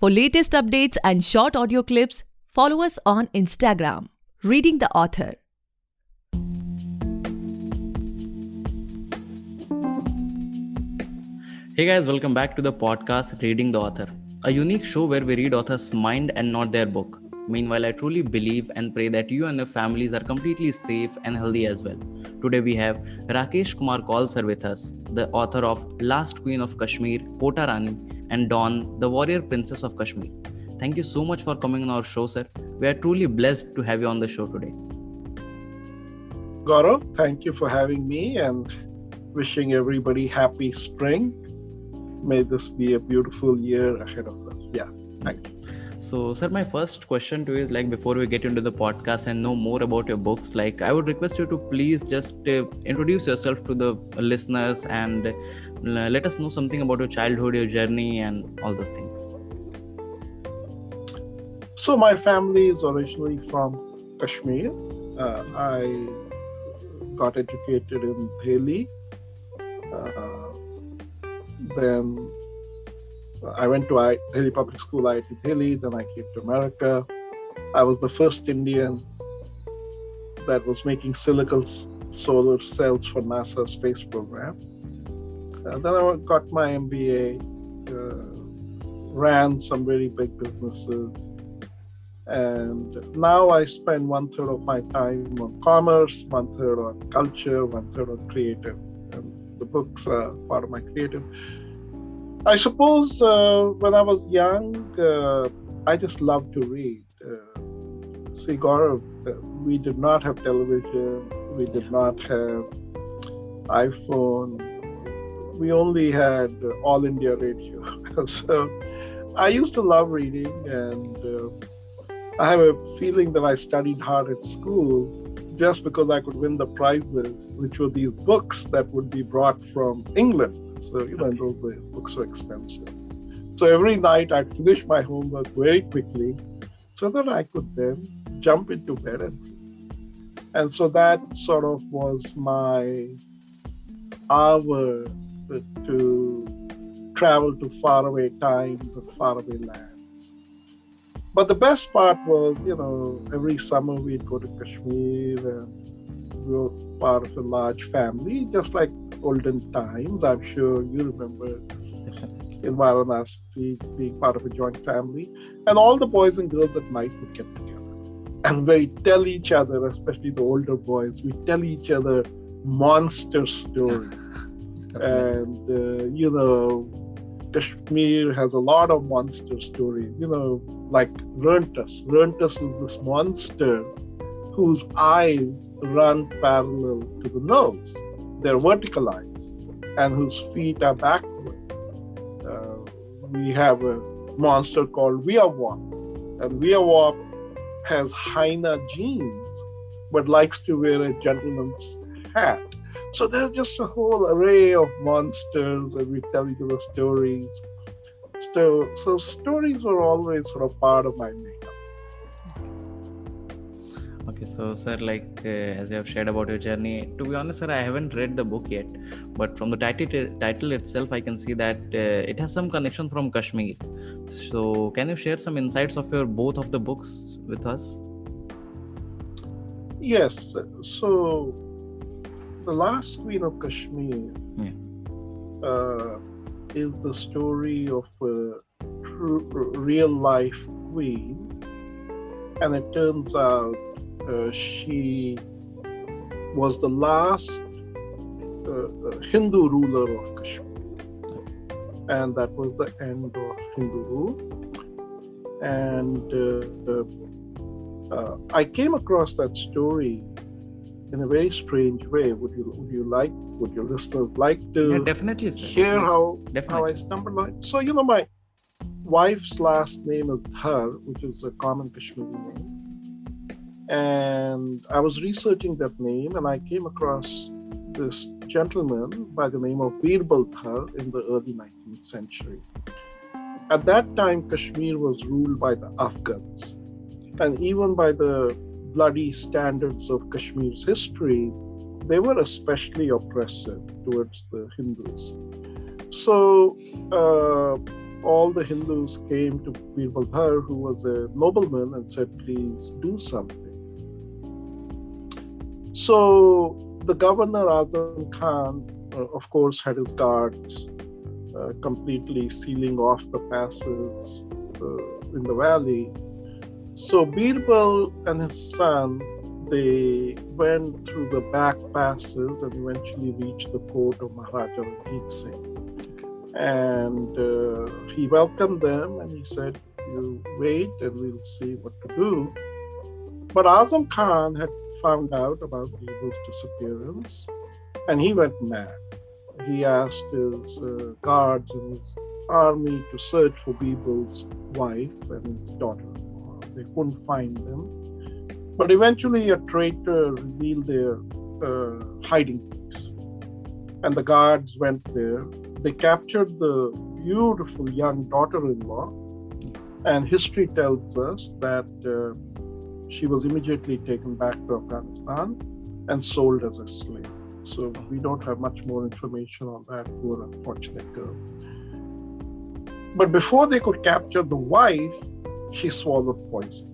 For latest updates and short audio clips, follow us on Instagram, Reading the Author. Hey guys, welcome back to the podcast Reading the Author, a unique show where we read authors' mind and not their book. Meanwhile, I truly believe and pray that you and your families are completely safe and healthy as well. Today we have Rakesh Kumar Kaul sir with us, the author of Last Queen of Kashmir, Kota Rani, and Dawn, the Warrior Princess of Kashmir. Thank you so much for coming on our show, sir. We are truly blessed to have you on the show today. Gaurav, thank you for having me and wishing everybody happy spring. May this be a beautiful year ahead of us. Yeah, thank you. So, sir, my first question to you is before we get into the podcast and know more about your books, I would request you to please just introduce yourself to the listeners and let us know something about your childhood, your journey, and all those things. So, my family is originally from Kashmir. I got educated in Delhi. Then I went to Delhi Public School, IIT Delhi. Then I came to America. I was the first Indian that was making silicon solar cells for NASA space program. Then I got my MBA, ran some very big businesses. And now I spend 1/3 of my time on commerce, 1/3 on culture, 1/3 on creative. And the books are part of my creative. I suppose when I was young, I just loved to read. See, Gaurav, we did not have television. We did not have iPhone. We only had All India Radio. So I used to love reading, and I have a feeling that I studied hard at school just because I could win the prizes, which were these books that would be brought from England. So, and those books were expensive. So every night I'd finish my homework very quickly so that I could then jump into bed and read. And so that sort of was my hour to travel to faraway times and faraway lands. But the best part was, every summer we'd go to Kashmir and we were part of a large family, just like olden times. I'm sure you remember in Varanasi being part of a joint family. And all the boys and girls at night would get together. And we'd tell each other, especially the older boys, we'd tell each other monster stories. And, Kashmir has a lot of monster stories, like Runtus. Runtus is this monster whose eyes run parallel to the nose. They're vertical eyes, and whose feet are backward. We have a monster called Weawap, and Weawap has hyena genes, but likes to wear a gentleman's hat. So there's just a whole array of monsters, and we tell each other stories. So stories were always sort of part of my makeup. Okay, so sir, as you have shared about your journey, to be honest, sir, I haven't read the book yet, but from the title itself, I can see that it has some connection from Kashmir. So can you share some insights of both of the books with us? Yes. So The Last Queen of Kashmir is the story of a real life queen, and it turns out she was the last Hindu ruler of Kashmir, and that was the end of Hindu rule. And I came across that story in a very strange way. Would your listeners like to definitely, sir. Hear how I stumbled on it? So, my wife's last name is Dhar, which is a common Kashmiri name. And I was researching that name, and I came across this gentleman by the name of Birbal Dhar in the early 19th century. At that time, Kashmir was ruled by the Afghans. And even by the bloody standards of Kashmir's history, they were especially oppressive towards the Hindus. So all the Hindus came to Birbal Bhar, who was a nobleman, and said, please do something. So the governor Azam Khan, of course, had his guards completely sealing off the passes in the valley. So Birbal and his son, they went through the back passes and eventually reached the court of Maharaja Ranjit Singh. And he welcomed them and he said, you wait and we'll see what to do. But Azam Khan had found out about Birbal's disappearance and he went mad. He asked his guards and his army to search for Birbal's wife and his daughter-in-law. They couldn't find them. But eventually a traitor revealed their hiding place. And the guards went there. They captured the beautiful young daughter-in-law. And history tells us that she was immediately taken back to Afghanistan and sold as a slave. So we don't have much more information on that poor unfortunate girl. But before they could capture the wife, she swallowed poison.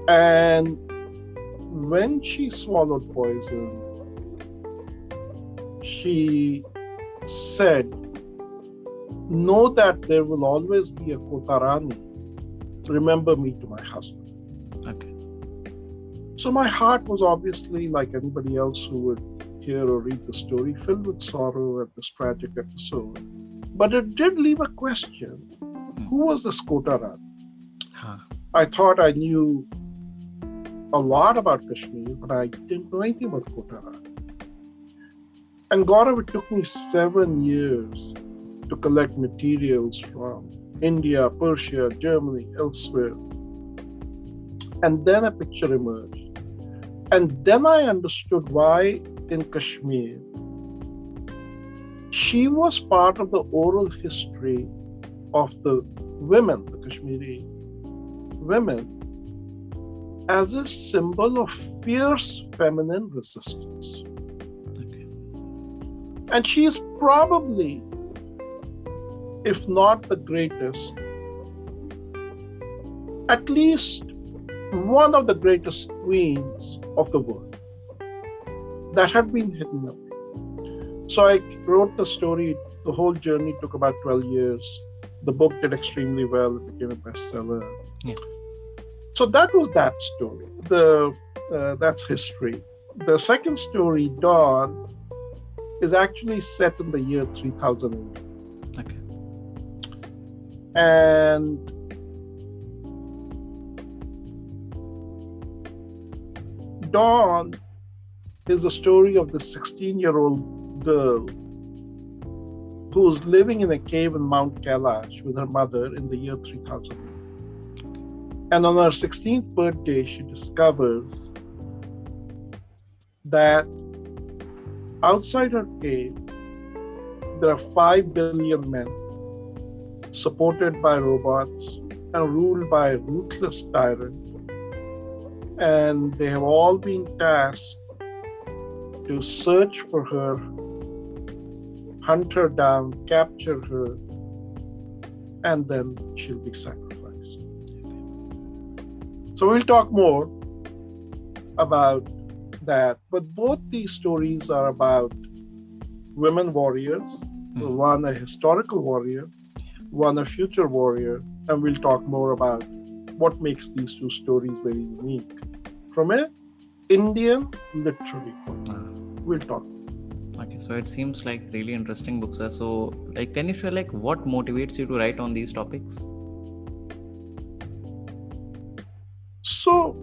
And when she swallowed poison, she said, know that there will always be a Kotarani. Remember me to my husband. Okay. So my heart was obviously, like anybody else who would hear or read the story, filled with sorrow at this tragic episode. But it did leave a question. Who was this Kotarani? I thought I knew a lot about Kashmir, but I didn't know anything about Kotarani. And Gaurav, it took me 7 years to collect materials from India, Persia, Germany, elsewhere. And then a picture emerged. And then I understood why in Kashmir, she was part of the oral history of the women, the Kashmiri women, as a symbol of fierce feminine resistance. Okay. And she is probably, if not the greatest, at least one of the greatest queens of the world that had been hidden away. So I wrote the story. The whole journey took about 12 years. The book did extremely well. It became a bestseller. Yeah. So that was that story. That's history. The second story, Dawn, is actually set in the year 3008. Okay. And Dawn is the story of this 16-year-old girl who's living in a cave in Mount Kailash with her mother in the year 3000. And on her 16th birthday, she discovers that outside her cave, there are 5 billion men supported by robots and ruled by a ruthless tyrant. And they have all been tasked to search for her, hunt her down, capture her, and then she'll be sacrificed. So we'll talk more about that. But both these stories are about women warriors, one a historical warrior, one a future warrior, and we'll talk more about what makes these two stories very unique from an Indian literary point of view. We'll talk. Okay, so it seems like really interesting books. So, can you share what motivates you to write on these topics? So,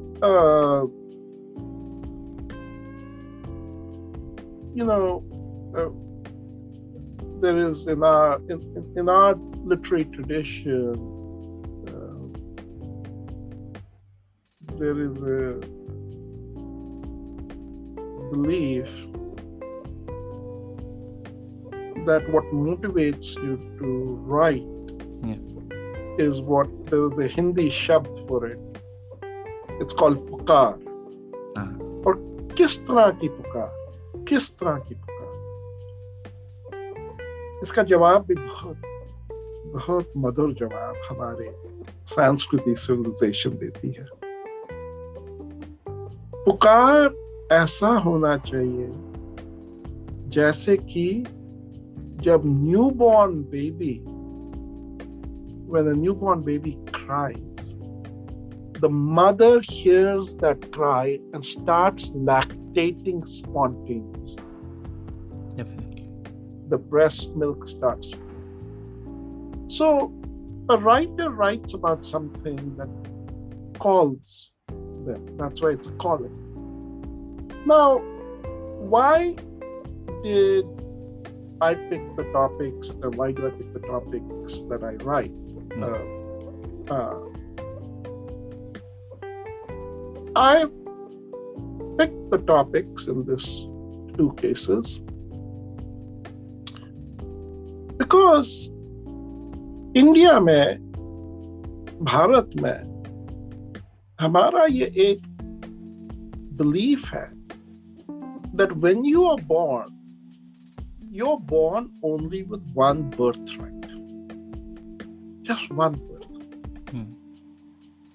there is in our literary tradition, there is a belief that what motivates you to write is what there is a Hindi shabd for it. It's called pukar. Or किस तरह की पुकार, किस तरह की पुकार. इसका जवाब भी बहुत बहुत मधुर जवाब हमारे सांस्कृतिक सिविलाइजेशन देती है। पुकार ऐसा होना चाहिए जैसे कि जब newborn baby, when a newborn baby cries, the mother hears that cry and starts lactating spontaneously. Definitely. The breast milk starts. So a writer writes about something that calls them. That's why it's a calling. Now, why did I pick the topics, and why do I pick the topics that I write? I picked the topics in these two cases because India में, भारत में हमारा ये एक belief है that when you are born, you're born only with one birthright. Just one birthright.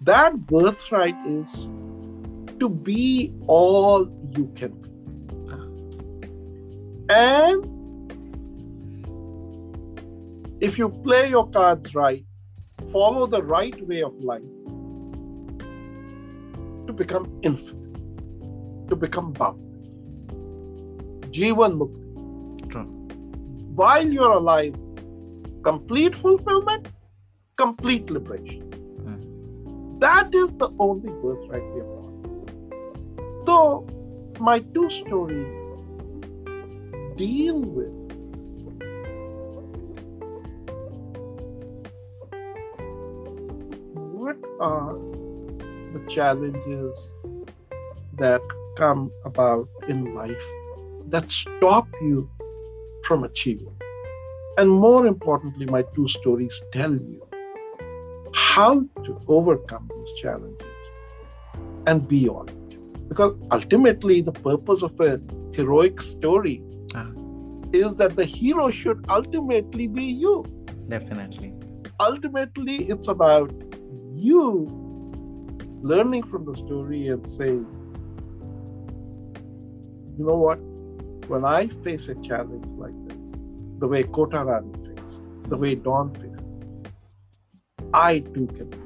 That birthright is to be all you can be. And if you play your cards right, follow the right way of life, to become infinite, to become boundless. Jivan Mukti. True. While you're alive, complete fulfillment, complete liberation. That is the only birthright we have got. So, my two stories deal with what are the challenges that come about in life that stop you from achieving. And more importantly, my two stories tell you how to overcome those challenges and be all you can. Because ultimately, the purpose of a heroic story is that the hero should ultimately be you. Definitely. Ultimately, it's about you learning from the story and saying, you know what? When I face a challenge like this, the way Kota Rani faced, the way Dawn faced, I too can do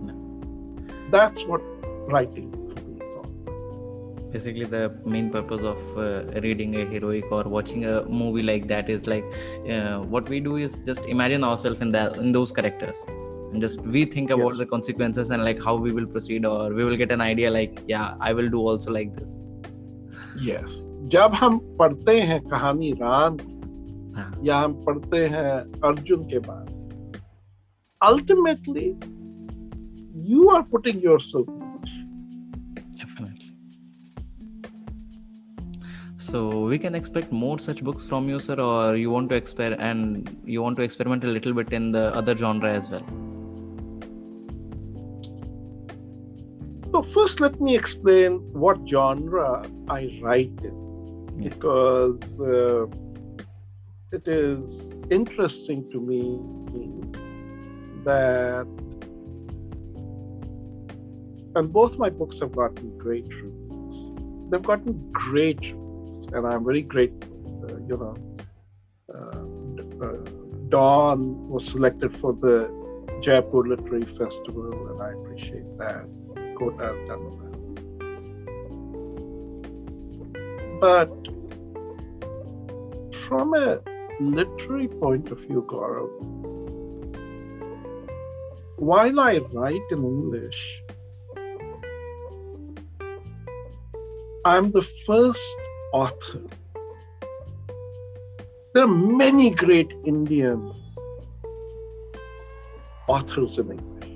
it. That's what writing for me is all. Basically, the main purpose of reading a heroic or watching a movie like that is like what we do is just imagine ourselves in those characters, and just we think about the consequences and like how we will proceed, or we will get an idea like, yeah, I will do also like this. Yes. जब हम पढ़ते हैं कहानी राम या हम पढ़ते हैं अर्जुन के बाद, ultimately you are putting yourself in. Definitely. So we can expect more such books from you, sir, or you want to experiment a little bit in the other genre as well? So first, let me explain what genre I write in, because it is interesting to me that, and both my books have gotten great reviews. They've gotten great reviews, and I'm very grateful. Dawn was selected for the Jaipur Literary Festival, and I appreciate that. Kota has done well. But from a literary point of view, Gaurav, while I write in English, I'm the first author. There are many great Indian authors in English,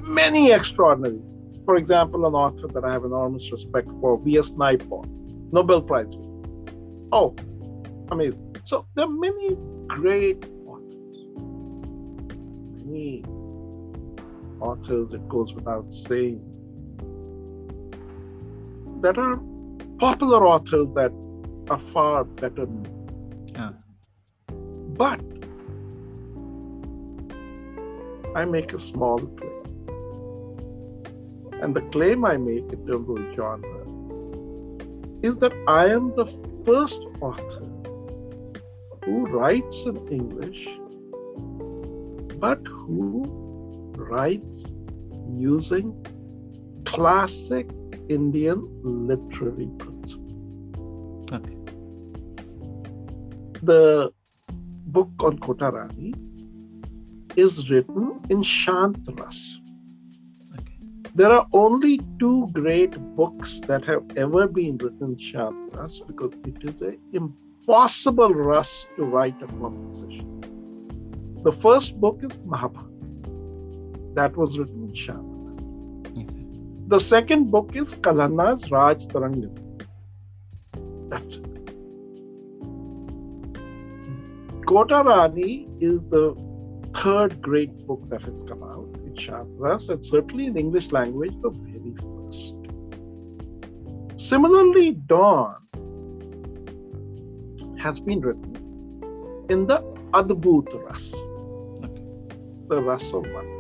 many extraordinary. For example, an author that I have enormous respect for, V.S. Naipaul, Nobel Prize winner. Oh, amazing. So there are many great authors. Many authors, it goes without saying, that are popular authors that are far better known. But I make a small claim. And the claim I make in terms of genre is that I am the first author who writes in English, but who writes using classic Indian literary principles. Okay. The book on Kota Rani is written in Shant Ras. Okay. There are only two great books that have ever been written in Shant Ras because it is an impossible ras to write a composition. The first book is Mahabharata. That was written in Shant Ras. Okay. The second book is Kalhana's Raj Tarangam. That's it. Kota Rani is the third great book that has come out in Shant Ras, and certainly in English language, the very first. Similarly, Dawn has been written in the Adbhut Ras, the Ras of Wonder.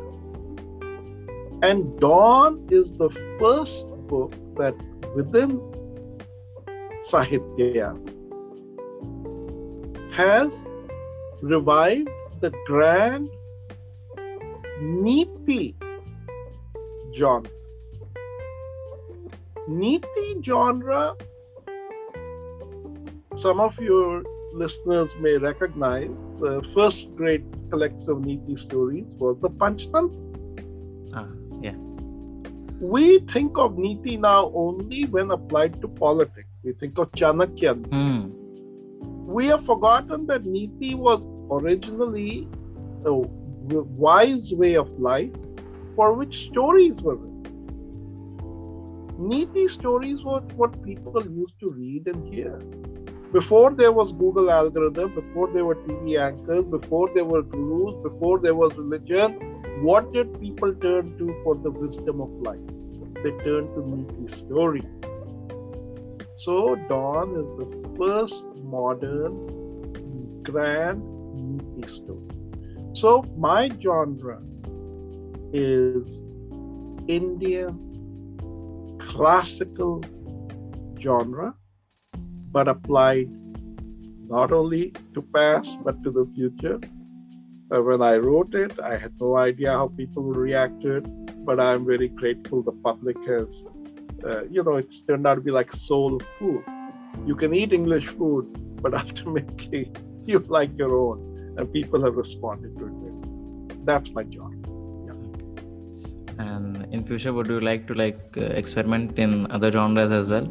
And Dawn is the first book that within Sahitya has revived the grand Niti genre. Niti genre, some of your listeners may recognize, the first great collection of Niti stories was the Panchtantra. Yeah. We think of Niti now only when applied to politics. We think of Chanakya. We have forgotten that Niti was originally a wise way of life for which stories were written. Niti stories were what people used to read and hear. Before there was Google algorithm, before there were TV anchors, before there were gurus, before there was religion, what did people turn to for the wisdom of life? They turned to Niti stories. So Dawn is the first modern, grand Niti story. So my genre is Indian classical genre, but applied not only to past but to the future. When I wrote it, I had no idea how people would react to it, but I'm very grateful the public has, it's turned out to be like soul food. You can eat English food, but ultimately you like your own, and people have responded to it. That's my job. And in future, would you like to experiment in other genres as well?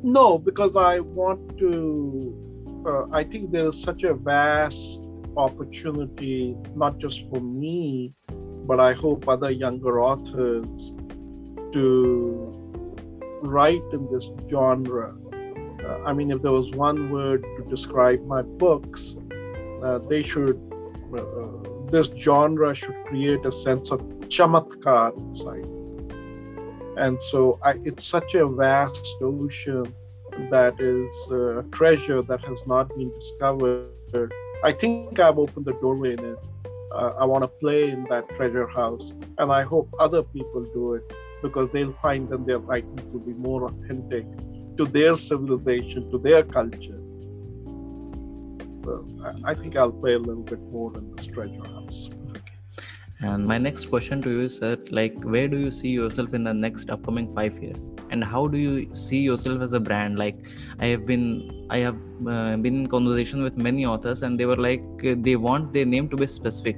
No, because I want to. I think there is such a vast opportunity, not just for me, but I hope other younger authors to write in this genre. If there was one word to describe my books, they should. This genre should create a sense of chamatkar inside. And so it's such a vast ocean that is a treasure that has not been discovered. I think I've opened the doorway in it. I want to play in that treasure house, and I hope other people do it because they'll find that their writings will be more authentic to their civilization, to their culture. So I think I'll play a little bit more in this treasure house. And my next question to you is that, where do you see yourself in the next upcoming 5 years, and how do you see yourself as a brand? I have been in conversation with many authors, and they were they want their name to be specific,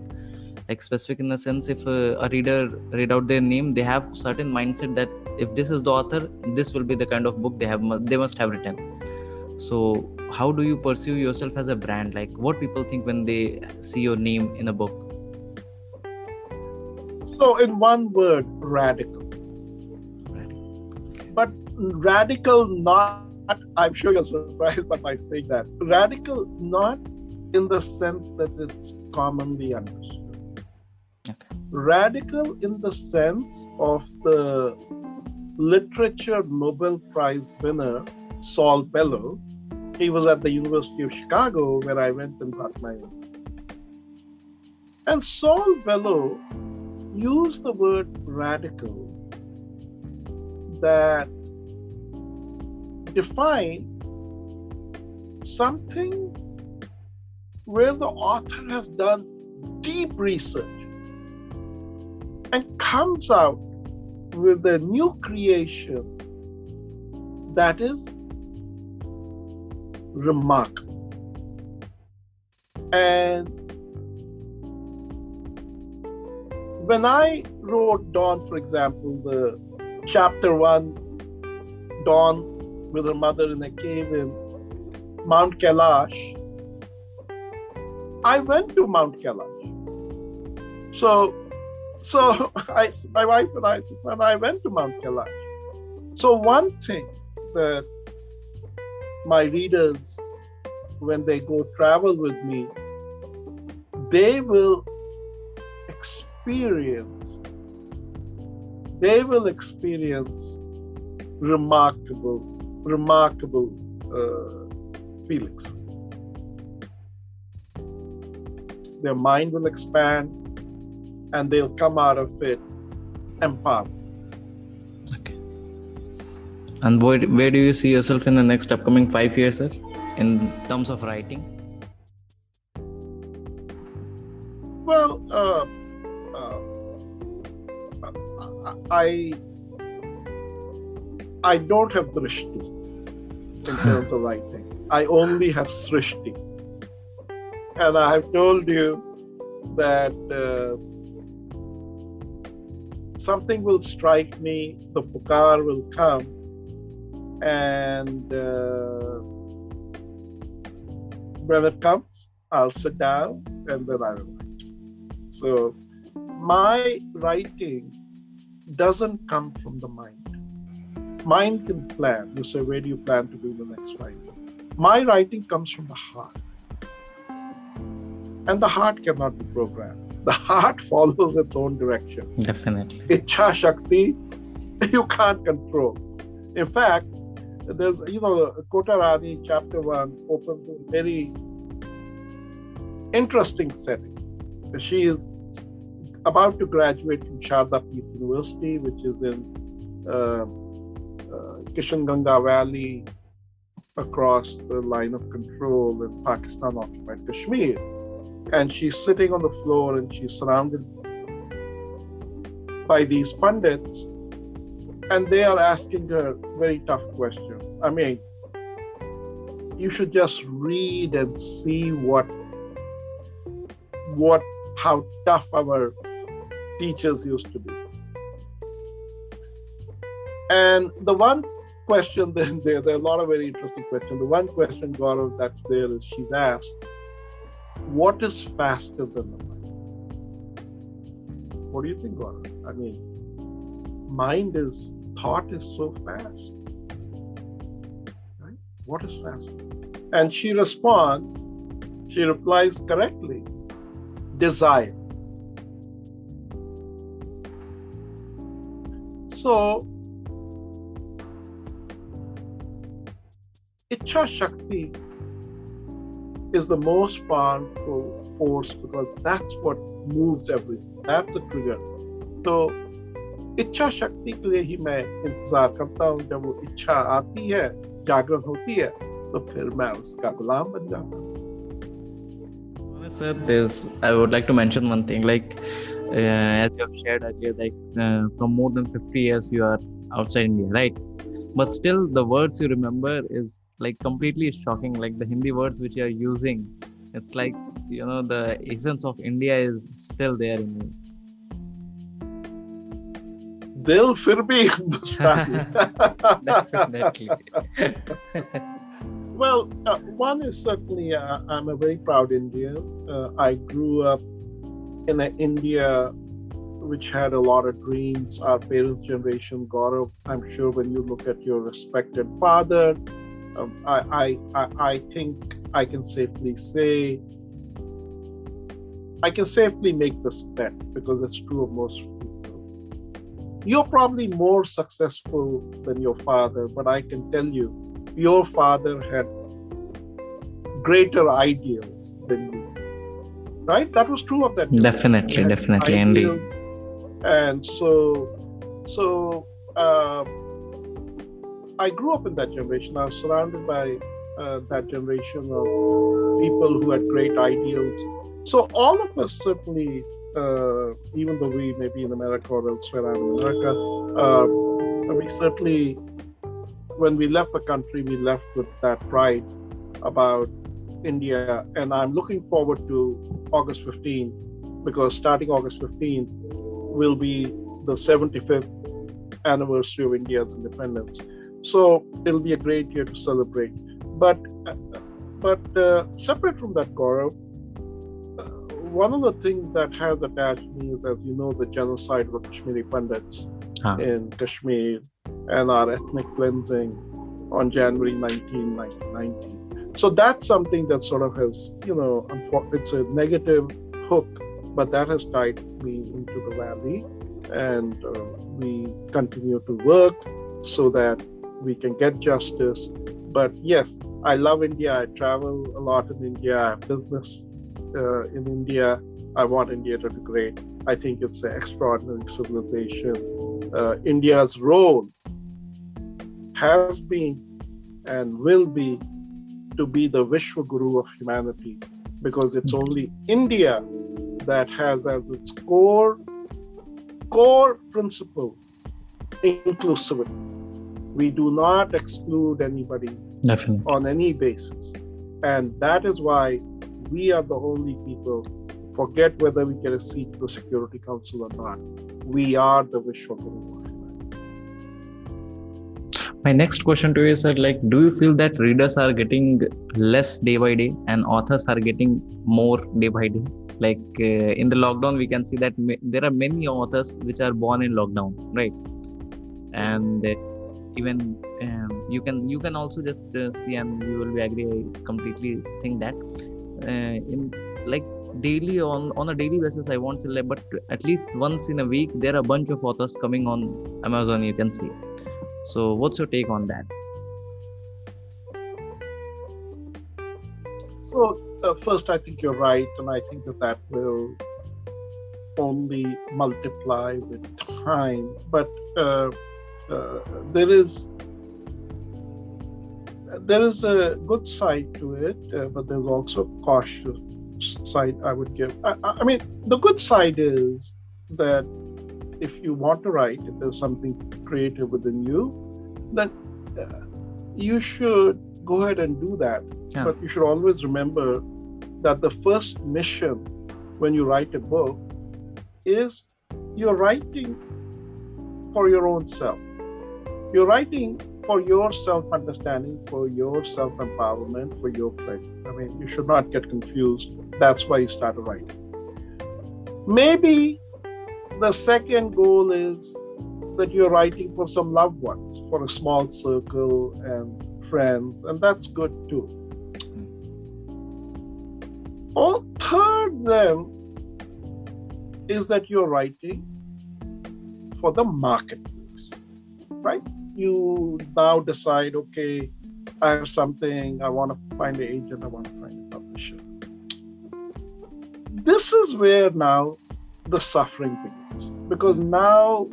specific in the sense if a reader read out their name, they have certain mindset that if this is the author, this will be the kind of book they must have written. So how do you pursue yourself as a brand? What people think when they see your name in a book? So in one word, radical. But radical not, I'm sure you're surprised by saying that. Radical not in the sense that it's commonly understood. Okay. Radical in the sense of the literature Nobel Prize winner, Saul Bellow, He was at the University of Chicago, where I went and got my own. And Saul Bellow used the word radical that defined something where the author has done deep research and comes out with a new creation that is remarkable. And when I wrote Dawn, for example, the chapter 1, Dawn with her mother in a cave in Mount Kailash, I went to Mount Kailash. So my wife and I went to Mount Kailash. So one thing that my readers, when they go travel with me, they will experience remarkable feelings. Their mind will expand and they'll come out of it empowered. Okay. And where do you see yourself in the next upcoming 5 years, sir, in terms of writing? Well, I don't have drishti in terms of writing. I only have srishti. And I have told you that something will strike me, the pukar will come, and when it comes, I'll sit down and then I will write. So my writing doesn't come from the mind. Mind can plan. You say, where do you plan to do the next writing? My writing comes from the heart. And the heart cannot be programmed. The heart follows its own direction. Definitely. Ichha Shakti, you can't control. In fact, there's, Kota Rani, chapter 1, opens a very interesting setting. She is about to graduate from Sharda Peeth University, which is in Kishanganga Valley, across the line of control in Pakistan-occupied Kashmir. And she's sitting on the floor and she's surrounded by these pundits, and they are asking her very tough questions. I mean, you should just read and see how tough our teachers used to be. And the one question, there are a lot of very interesting questions. The one question, Gaurav, that's there is she's asked, what is faster than the mind? What do you think, Gaurav? I mean, thought is so fast. Right? What is faster? And she replies correctly, desire. So, Ichha Shakti is the most powerful force because that's what moves everything. That's the trigger. So, इच्छा शक्ति के लिए ही मैं इंतजार करता हूँ. जब वो इच्छा आती है, जागरण होती है, तो फिर मैं उसका गुलाम बन जाता हूँ. Sir, I would like to mention one thing. Like, as you have shared earlier, from more than 50 years you are outside India, right? But still, the words you remember is like completely shocking. Like the Hindi words which you are using, it's like the essence of India is still there in you. Dil fir bhi Hindustani. Definitely. Well, one is certainly I'm a very proud Indian. I grew up in an India which had a lot of dreams. Our parents' generation, Gaurav, I'm sure when you look at your respected father, I think I can safely make this bet because it's true of most people. You're probably more successful than your father, but I can tell you, your father had greater ideals than you. Right? That was true of that generation. Definitely, indeed. Ideals. And so I grew up in that generation. I was surrounded by that generation of people who had great ideals. So all of us certainly, even though we may be in America or elsewhere, I'm in America, we certainly, when we left the country, we left with that pride about India. And I'm looking forward to August 15, because starting August 15 will be the 75th anniversary of India's independence. So it'll be a great year to celebrate. But separate from that, Gaurav, one of the things that has attached me is, as you know, the genocide of the Kashmiri Pandits in Kashmir and our ethnic cleansing on January 19, 1990. So that's something that sort of has, it's a negative hook, but that has tied me into the valley. And we continue to work so that we can get justice. But yes, I love India. I travel a lot in India. I have business in India. I want India to be great. I think it's an extraordinary civilization. India's role has been and will be to be the Vishwa Guru of humanity, because it's only India that has as its core principle inclusivity. We do not exclude anybody on any basis. And that is why we are the only people, forget whether we get a seat to the Security Council or not. We are the Vishwa Guru. My next question to you is, do you feel that readers are getting less day by day and authors are getting more day by day? In the lockdown, we can see that there are many authors which are born in lockdown, right? And even you can also just see, and you will be agree, I completely think that in daily on a daily basis, I won't say, but at least once in a week there are a bunch of authors coming on Amazon, you can see. So what's your take on that? So first, I think you're right, and I think that will only multiply with time. But there is a good side to it, but there's also a cautious side I would give. I mean, the good side is that if you want to write, if there's something creative within you, then you should go ahead and do that. Yeah. But you should always remember that the first mission when you write a book is you're writing for your own self. You're writing for your self-understanding, for your self-empowerment, for your pleasure. I mean, you should not get confused. That's why you started writing. Maybe the second goal is that you're writing for some loved ones, for a small circle and friends, and that's good too. Third, then, is that you're writing for the marketplace, right? You now decide, okay, I have something, I want to find an agent, I want to find a publisher. This is where now the suffering begins, because now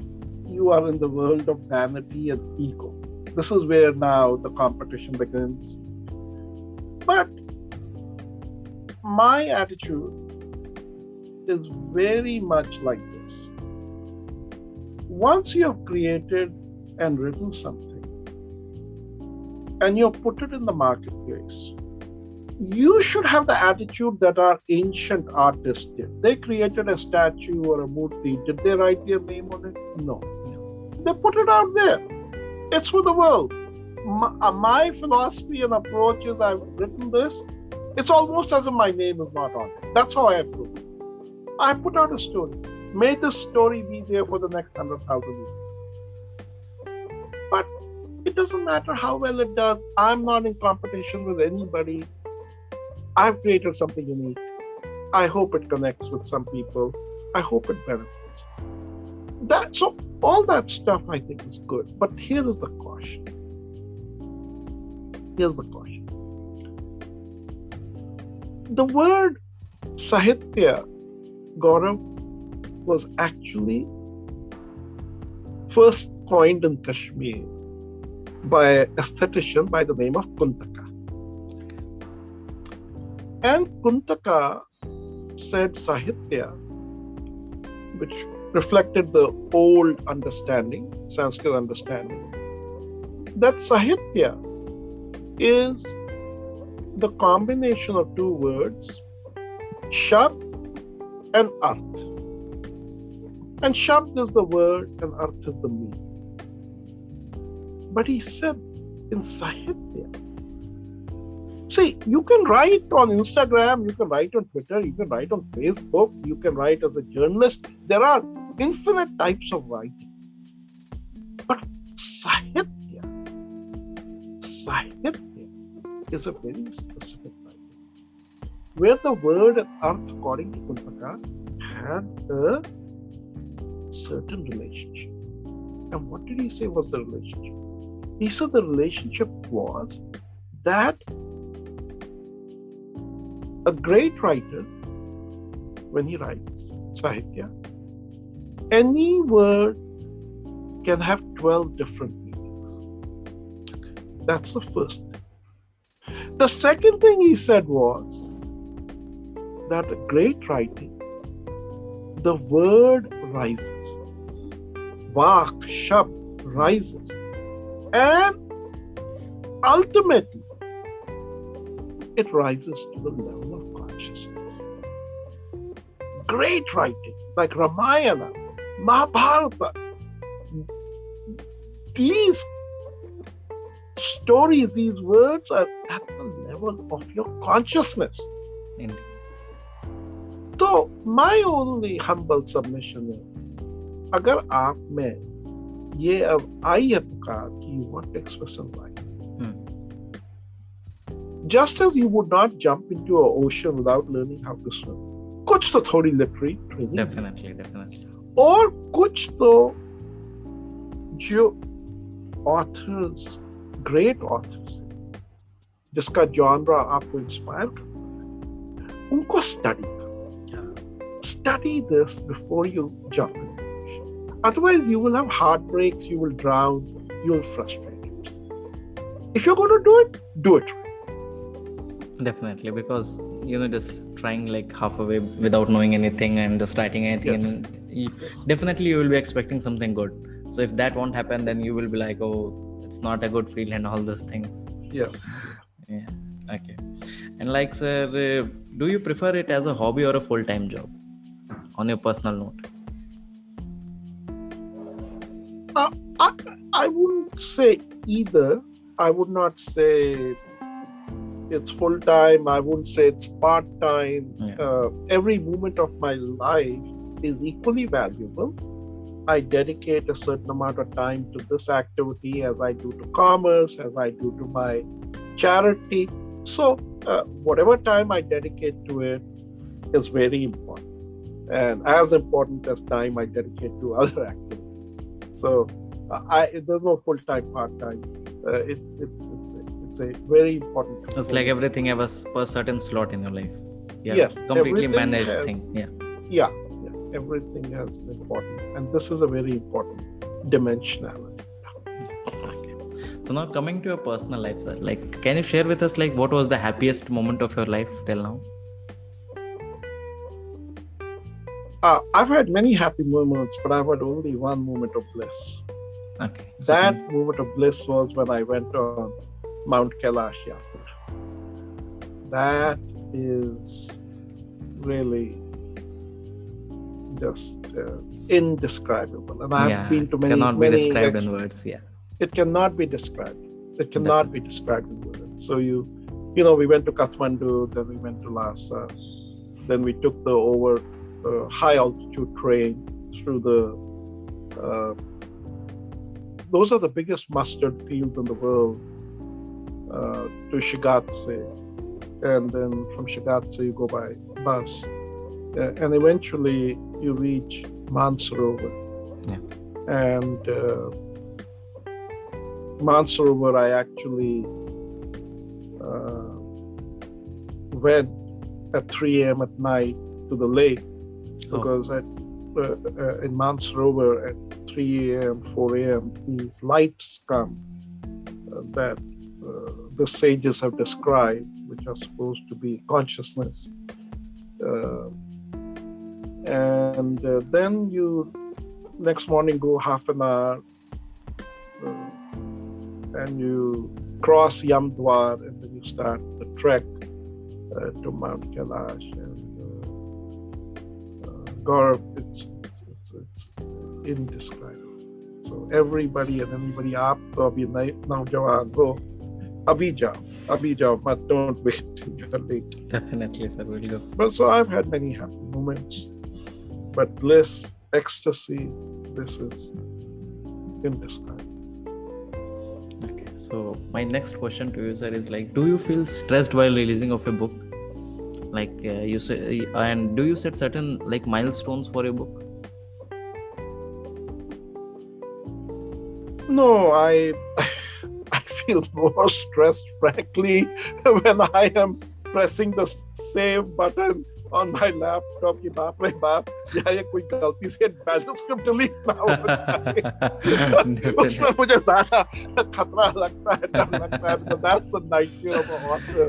you are in the world of vanity and ego. This is where now the competition begins. But my attitude is very much like this. Once you have created and written something, and you put it in the marketplace, you should have the attitude that our ancient artists did. They created a statue or a murti. Did they write their name on it? No. They put it out there. It's for the world. My philosophy and approach is, I've written this, it's almost as if my name is not on it. That's how I approach it. I put out a story. May this story be there for the next 100,000 years. But it doesn't matter how well it does. I'm not in competition with anybody. I've created something unique. I hope it connects with some people. I hope it benefits. So all that stuff I think is good. But here is the caution. The word Sahitya, Gaurav, was actually first coined in Kashmir by an aesthetician by the name of Kuntaka. And Kuntaka said Sahitya, which reflected the old understanding, Sanskrit understanding, that Sahitya is the combination of two words, Shabd and Arth. And Shabd is the word and Arth is the meaning. But he said in Sahitya, see, you can write on Instagram, you can write on Twitter, you can write on Facebook, you can write as a journalist. There are infinite types of writing. But Sahitya is a very specific writing, where the word and Arth, according to Kuntaka, had a certain relationship. And what did he say was the relationship? He said the relationship was that a great writer, when he writes Sahitya, any word can have 12 different meanings. That's the first thing. The second thing he said was that a great writing, the word rises. Vak, Shabd rises. And ultimately, it rises to the level of consciousness. Great writing, like Ramayana, Mahabharata, these stories, these words are at the level of your consciousness. Indeed. So, my only humble submission is, अगर आप में ये अब आई है पुकार कि you want to express in life, just as you would not jump into an ocean without learning how to swim, कुछ तो थोड़ी literary training, Definitely. और कुछ तो जो authors, great authors, जिसका genre आपको inspire करता है, उनको study this before you jump in. Otherwise, you will have heartbreaks, you will drown, you will frustrate yourself. If you're going to do it right. Definitely, because just trying like half away without knowing anything and just writing anything, Yes. and definitely you will be expecting something good. So if that won't happen, then you will be like, oh, it's not a good feel and all those things. Yeah. Okay. And like, sir, do you prefer it as a hobby or a full-time job? On your personal note. I wouldn't say either. I would not say it's full-time. I wouldn't say it's part-time. Yeah. Every moment of my life is equally valuable. I dedicate a certain amount of time to this activity as I do to commerce, as I do to my charity. So whatever time I dedicate to it is very important. And as important as time I dedicate to other activities. So there's no full-time, part-time. It's a very important. It's like everything have a certain slot in your life. Yeah, yes, completely managed thing. Yeah, everything has an important, and this is a very important dimensionality. Okay. So now coming to your personal life, sir, like, can you share with us like what was the happiest moment of your life till now? I've had many happy moments, but I've had only one moment of bliss. Okay. That moment of bliss was when I went on Mount Kailash Yatra. That is really just indescribable. And I've been to many. Cannot be described in words. Yeah. It cannot be described. It cannot be described in words. So we went to Kathmandu, then we went to Lhasa, then we took the high altitude train through those are the biggest mustard fields in the world, to Shigatse, and then from Shigatse you go by bus, and eventually you reach Mansarovar. And Mansarovar I actually went at 3 a.m. at night to the lake, because in Mount Rover at 3 a.m., 4 a.m., these lights come that the sages have described, which are supposed to be consciousness. And then you next morning go half an hour and you cross Yamdwar, and then you start the trek to Mount Kailash. And Gaurav, it's indescribable. So everybody and anybody, aap to abhi naujawan ho, abhi jao, but don't wait till you're late. Definitely, sir, will go. But so I've had many happy moments, but bliss, ecstasy, this is indescribable. Okay, so my next question to you, sir, is like, do you feel stressed while releasing of a book? Like you say, and do you set certain like milestones for a book? No, I feel more stressed, frankly, when I am pressing the save button on my laptop. कि बाप रे बाप, यार ये कोई गलती से manuscript delete ना हो जाए। उसमें मुझे ज़्यादा खतरा लगता है, डर लगता है, because that's the nightmare of an author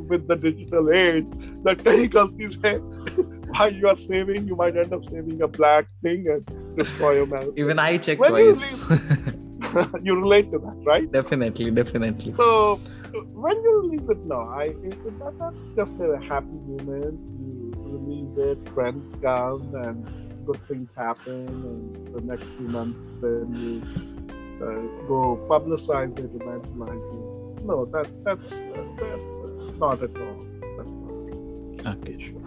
with the digital age, that कहीं गलती से while you are saving, you might end up saving a black thing and destroy your manuscript. Even I check When twice. You relate to that, right? Definitely. So when you release it now, that's just a happy moment. You release it, friends come, and good things happen. And the next few months, then you go publicize it, evangelize it. No, that's not at all. That's not. Okay, sure.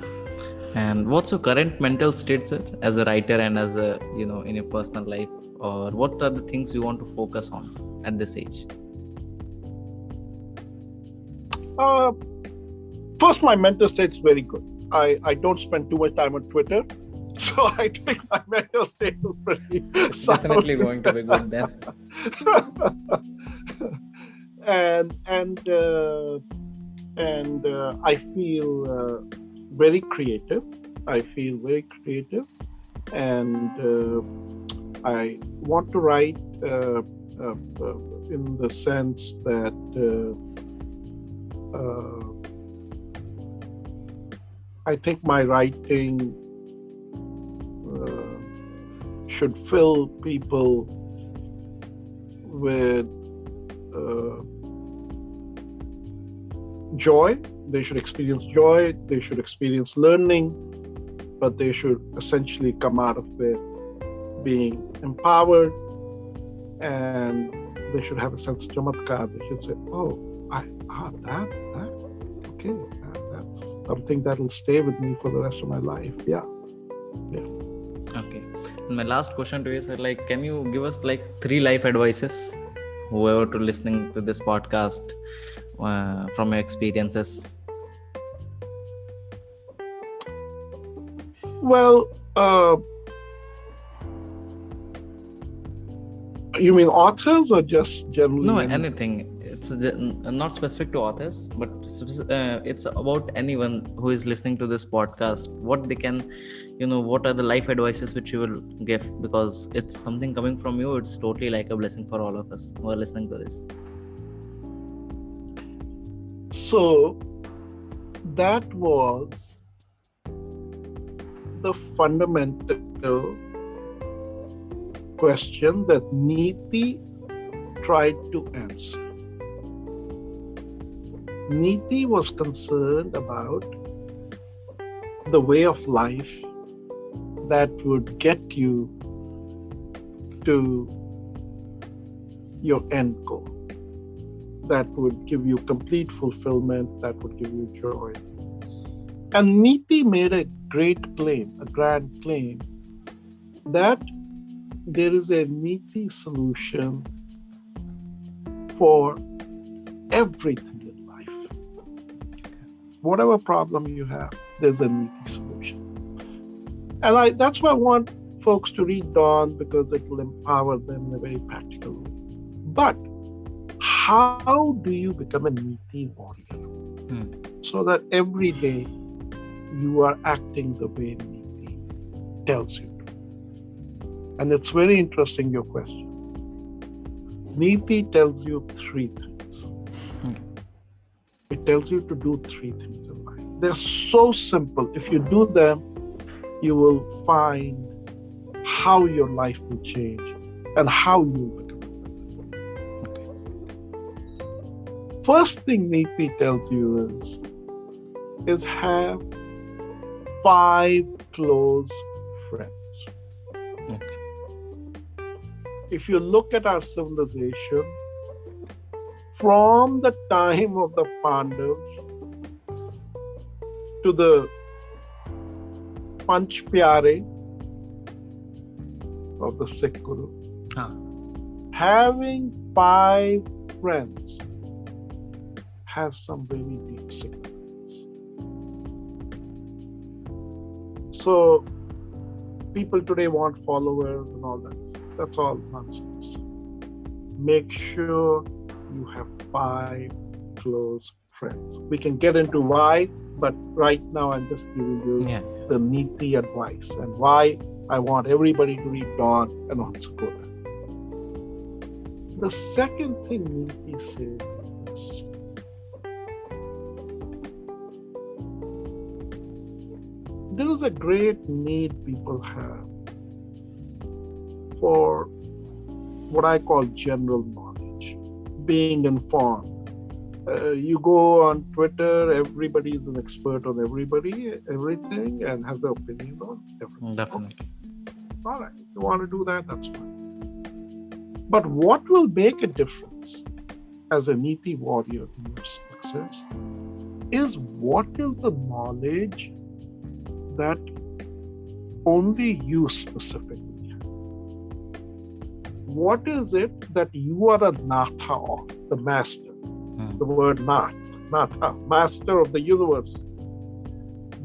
And what's your current mental state, sir, as a writer and as a, in your personal life? Or what are the things you want to focus on at this age? First, my mental state is very good. I don't spend too much time on Twitter. So I think my mental state is pretty sound. Definitely going to be good then. and I feel very creative. And I want to write in the sense that I think my writing should fill people with joy. They should experience joy, they should experience learning, but they should essentially come out of it being empowered, and they should have a sense of chamatkar. They should say, that's something that will stay with me for the rest of my life. Yeah. Okay. And my last question to you, sir, like, can you give us like 3 life advices, whoever to listening to this podcast, from your experiences? Well, you mean authors or just generally? No, anything. It's not specific to authors, but it's about anyone who is listening to this podcast. What they can, what are the life advices which you will give? Because it's something coming from you. It's totally like a blessing for all of us who are listening to this. So that was the fundamental question that Niti tried to answer. Niti was concerned about the way of life that would get you to your end goal, that would give you complete fulfillment, that would give you joy. And Niti made a great claim, a grand claim, that there is a Niti solution for everything in life. Whatever problem you have, there's a Niti solution. And that's why I want folks to read Dawn, because it will empower them in a very practical way. But how do you become a Niti warrior? So that every day you are acting the way Niti tells you to. And it's very interesting, your question. Niti tells you three things. It tells you to do three things in life. They're so simple. If you do them, you will find how your life will change and how you will become. First thing Niti tells you is have 5 close friends. Okay. If you look at our civilization, from the time of the Pandavas to the Panch Pyare of the Sikh Guru, having 5 friends has some very deep significance. So people today want followers and all that. That's all nonsense. Make sure you have 5 close friends. We can get into why, but right now I'm just giving you the Niti advice and why I want everybody to read Dawn and also go there. The second thing Niti says is there is a great need people have for what I call general knowledge, being informed. You go on Twitter, everybody is an expert on everything, and has their opinion on everything. Definitely. Okay. All right, you want to do that, that's fine. But what will make a difference as a Niti warrior in your success is what is the knowledge that only you specifically have. What is it that you are a Natha of, the master? The word Natha, master of the universe.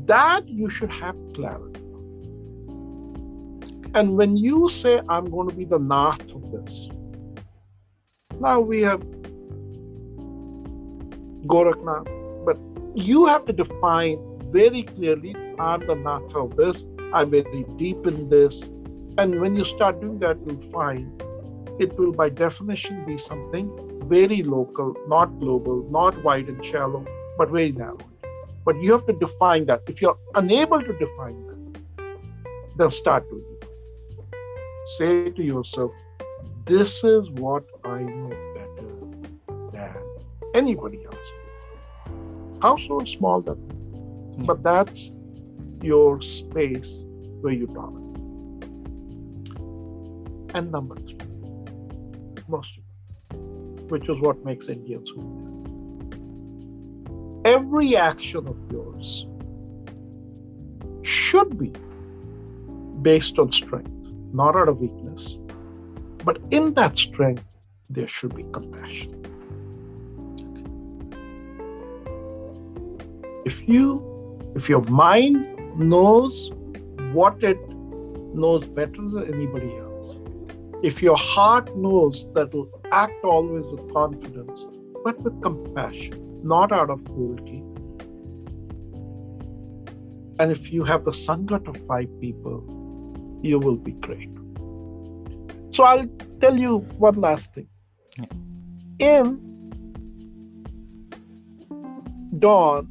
That you should have clarity. And when you say, I'm going to be the Nath of this, now we have Gorakhnath, but you have to define very clearly, I'm the Nath of this, I'm very deep in this. And when you start doing that, you'll find it will by definition be something very local, not global, not wide and shallow, but very narrow. But you have to define that. If you're unable to define that, then start doing it. Say to yourself, this is what I know better than anybody else. How so small that is? But that's your space where you dominate. And number 3, most of it, which is what makes Indians who we are. Every action of yours should be based on strength, not out of weakness. But in that strength, there should be compassion. If your mind knows what it knows better than anybody else, if your heart knows that it will act always with confidence, but with compassion, not out of cruelty, and if you have the sangat of 5 people, you will be great. So I'll tell you one last thing. In Dawn,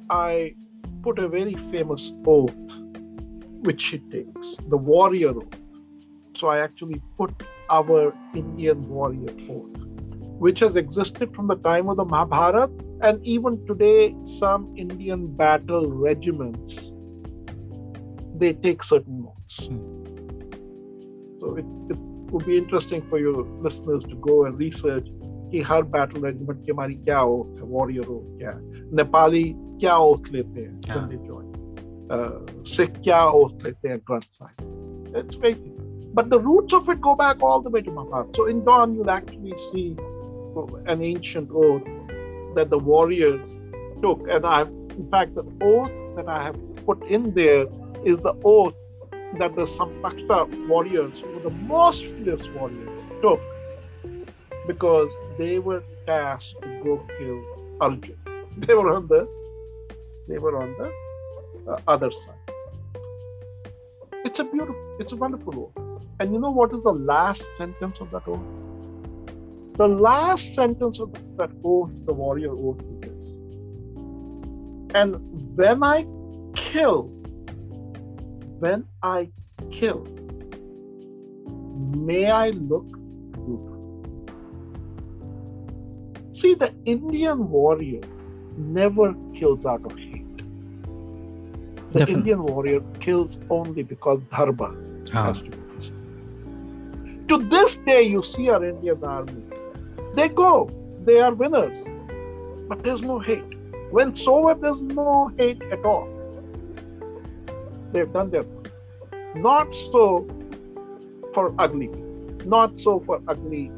I put a very famous oath which she takes, the warrior oath. So I actually put our Indian warrior oath, which has existed from the time of the Mahabharata, and even today, some Indian battle regiments, they take certain oaths. So it would be interesting for your listeners to go and research कि हर battle regiment की हमारी क्या oath है, warrior oath क्या है, नेपाली क्या oath लेते हैं when they join, Sikh क्या oath लेते हैं Granth Sahib. It's crazy. But the roots of it go back all the way to Mahabharata. So in Dawn, you'll actually see an ancient oath that the warriors took. And in fact, the oath that I have put in there is the oath that the Sampakta warriors, who were the most fierce warriors, took because they were tasked to go kill Arjun. They were on the they were on the other side. It's a wonderful oath. And you know what is the last sentence of that oath? The last sentence of that oath, the warrior oath, is this. And when I kill, may I look beautiful. See, the Indian warrior never kills out of hate. The Definitely. Indian warrior kills only because dharma has to be present. To this day, you see our Indian army. They go, they are winners, but there's no hate. When Soviet, there's no hate at all. They've done their part. Not so for ugly people, not so for ugly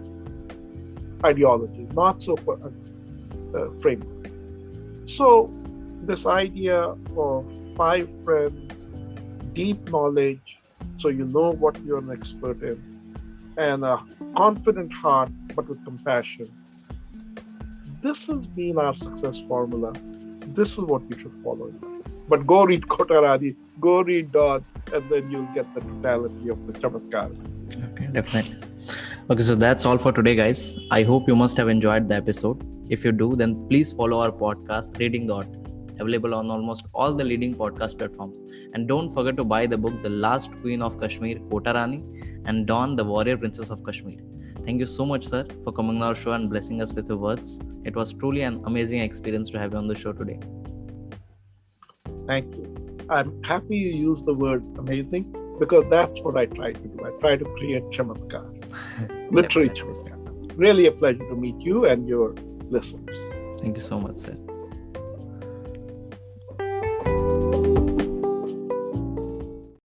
ideology, not so for ugly framework. So this idea of 5 friends, deep knowledge, so you know what you're an expert in, and a confident heart, but with compassion. This has been our success formula. This is what we should follow. But go read Kotarani, go read Dodd, and then you'll get the totality of the chamatkars. Okay, definitely. Okay, so that's all for today, guys. I hope you must have enjoyed the episode. If you do, then please follow our podcast, Reading the Author, available on almost all the leading podcast platforms. And don't forget to buy the book, The Last Queen of Kashmir, Kotarani, and Dawn, the Warrior Princess of Kashmir. Thank you so much, sir, for coming on our show and blessing us with your words. It was truly an amazing experience to have you on the show today. Thank you. I'm happy you used the word amazing, because that's what I try to do. I try to create chamatkar, literary chamatkar. Really a pleasure to meet you and your listeners. Thank you so much, sir.